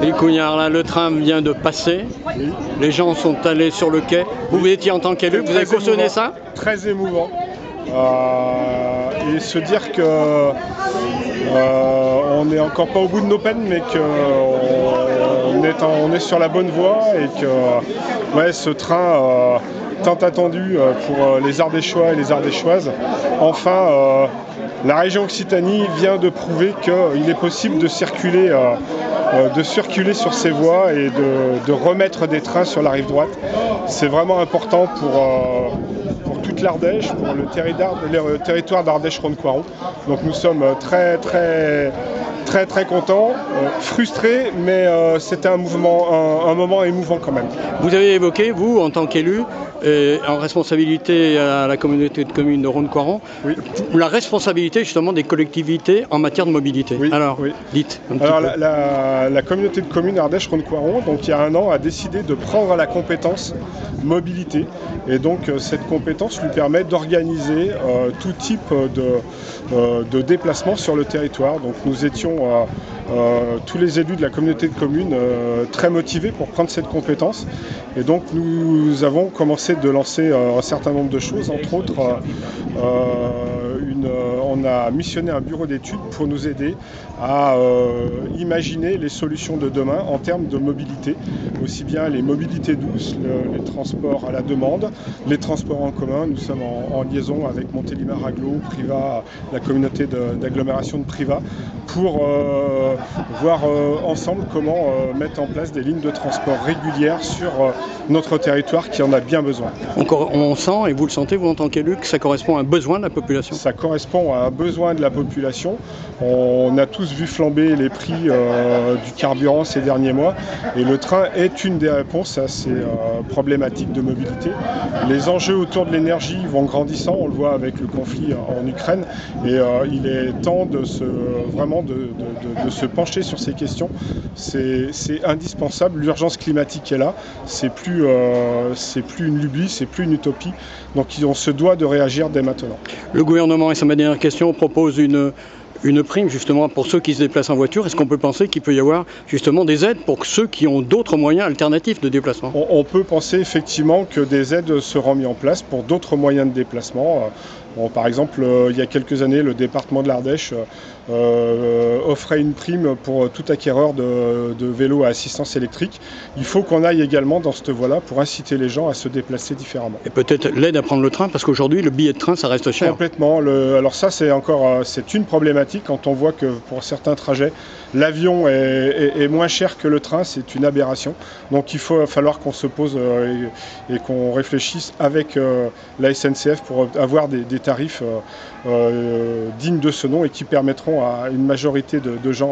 Philippe Cougnard, là, le train vient de passer. Oui. Les gens sont allés sur le quai. Vous étiez en tant qu'élu, vous avez cautionné ça? Très émouvant. Et se dire que on n'est encore pas au bout de nos peines, mais qu'on est sur la bonne voie et que ouais, ce train tant attendu pour les Ardéchois et les Ardéchoises, enfin la région Occitanie vient de prouver qu'il est possible de circuler sur ces voies et de remettre des trains sur la rive droite. C'est vraiment important pour toute l'Ardèche, pour le territoire d'Ardèche-Rhône-Coiron. Donc nous sommes très contents, frustrés, mais c'était un moment émouvant quand même. Vous avez évoqué, vous, en tant qu'élu, en responsabilité à la communauté de communes de Rhône-Coiron, oui, la responsabilité justement des collectivités en matière de mobilité. Oui, alors, oui. dites un Alors, petit peu. la communauté de communes Ardèche-Rhône-Coiron, donc il y a un an, a décidé de prendre la compétence mobilité. Et donc cette compétence lui permet d'organiser tout type de déplacement sur le territoire. Donc nous étions tous les élus de la communauté de communes très motivés pour prendre cette compétence. Et donc nous avons commencé de lancer un certain nombre de choses, entre autres on a missionné un bureau d'études pour nous aider à imaginer les solutions de demain en termes de mobilité, aussi bien les mobilités douces, les transports à la demande, les transports en commun. Nous sommes en liaison avec Montélimar-Aglo, Privas, la communauté d'agglomération de Privas, pour voir ensemble comment mettre en place des lignes de transport régulières sur notre territoire qui en a bien besoin. On sent, et vous le sentez, vous en tant qu'élu, que ça correspond à un besoin de la population? Ça correspond à un besoin de la population. On a tous vu flamber les prix du carburant ces derniers mois et le train est une des réponses à ces problématiques de mobilité. Les enjeux autour de l'énergie vont grandissant, on le voit avec le conflit en Ukraine et il est temps de se pencher sur ces questions. C'est indispensable, l'urgence climatique est là, c'est plus une lubie, c'est plus une utopie, donc on se doit de réagir dès maintenant. Le gouvernement, et c'est ma dernière question, propose une prime justement pour ceux qui se déplacent en voiture. Est-ce qu'on peut penser qu'il peut y avoir justement des aides pour ceux qui ont d'autres moyens alternatifs de déplacement? On peut penser effectivement que des aides seront mises en place pour d'autres moyens de déplacement. Bon, par exemple, il y a quelques années, le département de l'Ardèche offrait une prime pour tout acquéreur de vélos à assistance électrique. Il faut qu'on aille également dans cette voie-là pour inciter les gens à se déplacer différemment. Et peut-être l'aide à prendre le train, parce qu'aujourd'hui, le billet de train, ça reste cher. Complètement. Alors ça, c'est une problématique quand on voit que pour certains trajets, l'avion est moins cher que le train, c'est une aberration. Donc il va falloir qu'on se pose et qu'on réfléchisse avec la SNCF pour avoir des tarifs dignes de ce nom et qui permettront à une majorité de gens